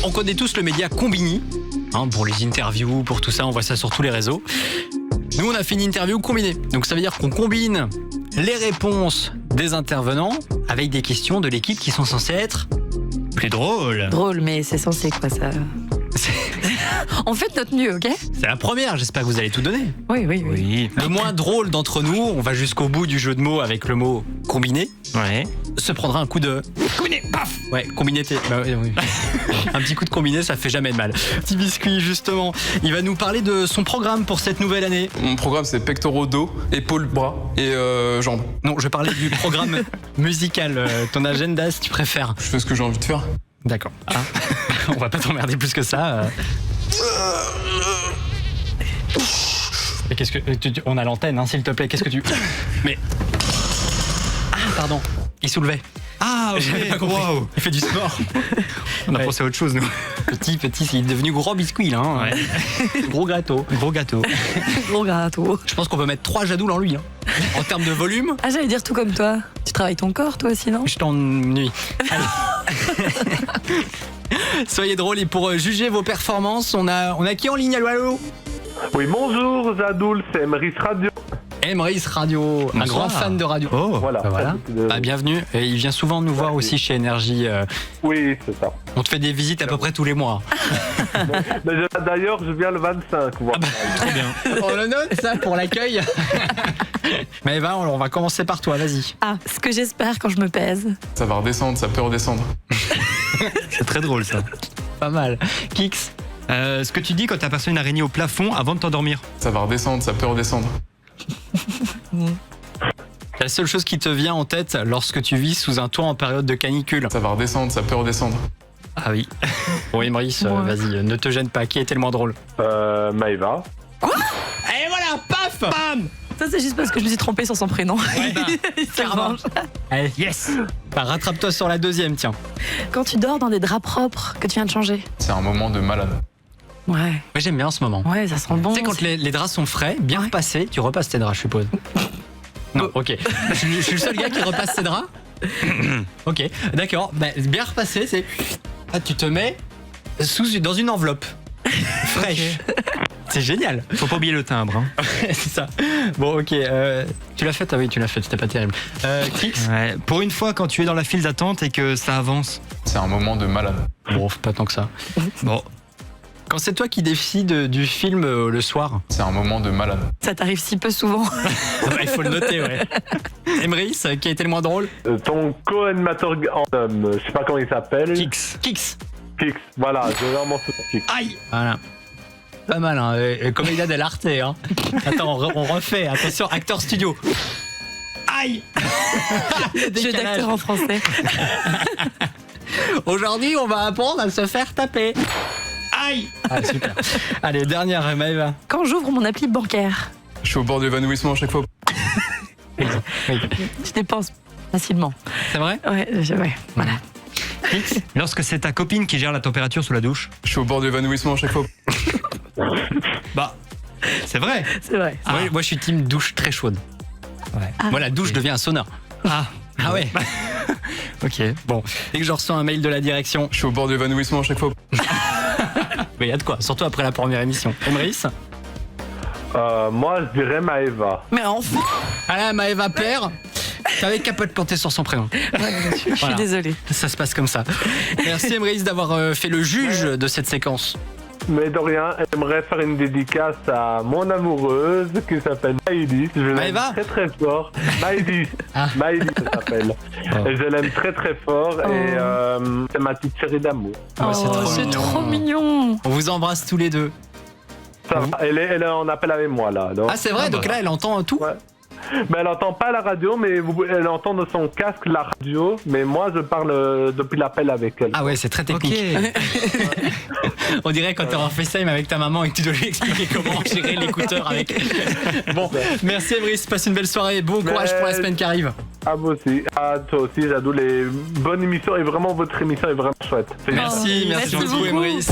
On connaît tous le média Combini, pour les interviews, pour tout ça, on voit ça sur tous les réseaux. Nous, on a fait une interview combinée. Donc ça veut dire qu'on combine les réponses des intervenants avec des questions de l'équipe qui sont censées être plus drôles. Drôle, mais c'est censé quoi ça. On fait de notre mieux, ok ? C'est la première, j'espère que vous allez tout donner. Oui. Le moins drôle d'entre nous, on va jusqu'au bout du jeu de mots avec le mot combiné. Ouais. Se prendra un coup de combiné, paf. Ouais, combiné. Oui. Un petit coup de combiné, ça fait jamais de mal. Petit biscuit, justement, il va nous parler de son programme pour cette nouvelle année. Mon programme, c'est pectoraux, dos, épaules, bras et jambes. Non, je parlais du programme musical. Ton agenda, si tu préfères. Je fais ce que j'ai envie de faire. D'accord. On va pas t'emmerder plus que ça. Mais qu'est-ce que on a l'antenne, s'il te plaît. Qu'est-ce que tu Mais pardon. Il soulevait. Ah, ok. J'avais pas compris. Wow. Il fait du sport. On a Ouais. pensé à autre chose, nous. Petit, il est devenu gros biscuit là. Gros gâteau. Gros gâteau. Gros gâteau. Je pense qu'on peut mettre 3 jadoules en lui. En termes de volume, Ah, j'allais dire tout comme toi. Tu travailles ton corps, toi aussi, non ? je t'ennuie. Allez. Soyez drôles et pour juger vos performances, on a qui en ligne? Allô? Oui, bonjour Zadoul, c'est Emrys Radio. Emrys Radio, un Bonsoir. grand fan de radio. Oh. Voilà. Voilà. Bienvenue. Et il vient souvent nous voir aussi chez Énergie. Oui, c'est ça. On te fait des visites à peu près tous les mois. D'ailleurs, je viens le 25. Voilà. Très bien. On le note ça pour l'accueil. Mais Eva, on va commencer par toi, vas-y. Ah, ce que j'espère quand je me pèse. Ça va redescendre, ça peut redescendre. C'est très drôle, ça. Pas mal. Kix. Ce que tu dis quand t'as passé une araignée au plafond avant de t'endormir. Ça va redescendre, ça peut redescendre. La seule chose qui te vient en tête lorsque tu vis sous un toit en période de canicule. Ça va redescendre, ça peut redescendre. Ah oui. Bon, Emrys, Ouais. vas-y, ne te gêne pas. Qui est tellement drôle? Maëva. Et voilà, paf, bam. Ça, c'est juste parce que je me suis trompée sur son prénom. Ça carrément. revanche. Allez, yes. Bah, rattrape-toi sur la deuxième, tiens. Quand tu dors dans des draps propres que tu viens de changer. C'est un moment de malade. Ouais, Moi, j'aime bien en ce moment. ouais, ça sent bon. Tu sais, quand les draps sont frais, bien Ouais. repassés, tu repasses tes draps, je suppose. Non, ok. Je suis le seul gars qui repasse ses draps. Ok, d'accord. Bah, bien repassé, c'est. Ah, tu te mets dans une enveloppe fraîche. C'est génial. Faut pas oublier le timbre. Hein. C'est ça. Bon, ok. Tu l'as fait? Ah oui, tu l'as fait. C'était pas terrible. Kix. Ouais. Pour une fois, quand tu es dans la file d'attente et que ça avance. C'est un moment de malade. Bon, pas tant que ça. Bon. Quand c'est toi qui décides du film le soir, C'est un moment de malade. Ça t'arrive si peu souvent. il faut le noter, ouais. Emrys, qui a été le moins drôle? Ton co-animateur en homme, je sais pas comment il s'appelle. Kix. Kix. Voilà, j'ai vraiment tout Kix. Aïe. Voilà. Pas mal, hein. Comédia dell'arte, hein. Attends, on refait. Attention, acteur studio. Aïe. Jeu d'acteur en français. Aujourd'hui, on va apprendre à se faire taper. Aïe. Ah, super. Allez, dernière, Maëva. Quand j'ouvre mon appli bancaire, Je suis au bord de l'évanouissement à chaque fois. Oui. je dépense facilement. C'est vrai? Ouais, voilà. Lorsque c'est ta copine qui gère la température sous la douche. Je suis au bord de l'évanouissement à chaque fois. Bah, c'est vrai. C'est vrai. Moi, je suis team douche très chaude. Ouais. Moi, la douche devient un sauna. Ah. Ah ouais. Ok. Bon, dès que je reçois un mail de la direction, Je suis au bord de l'évanouissement à chaque fois. mais il y a de quoi, surtout après la première émission. Emrys? Moi, je dirais Maëva. Mais enfin, Ah là, Maëva perd. T'avais qu'à pas te planter sur son prénom. je suis Voilà. désolée. Ça se passe comme ça. Merci Emrys d'avoir fait le juge de cette séquence. Mais de rien, j'aimerais faire une dédicace à mon amoureuse qui s'appelle Maïlis. Je l'aime Maëva très très fort. Maïlis. Ah. Maïlis, ça s'appelle. Et je l'aime très très fort. Et c'est ma petite chérie d'amour. Ouais, c'est trop c'est mignon. trop mignon. On vous embrasse tous les deux. Ça va. Elle est en appel avec moi là. Donc. Ah c'est vrai, donc là elle entend tout. Ouais. Mais elle entend pas la radio, mais elle entend de son casque la radio. Mais moi, je parle depuis l'appel avec elle. Ah ouais, c'est très Ok. technique. On dirait quand t'es en FaceTime avec ta maman et que tu dois lui expliquer comment gérer l'écouteur avec. Bon, merci Emrys, passe une belle soirée, bon courage pour la semaine qui arrive. À vous aussi, à toi aussi, Jadou. Les bonnes émissions et vraiment votre émission est vraiment chouette. C'est Merci merci beaucoup beaucoup. Emrys.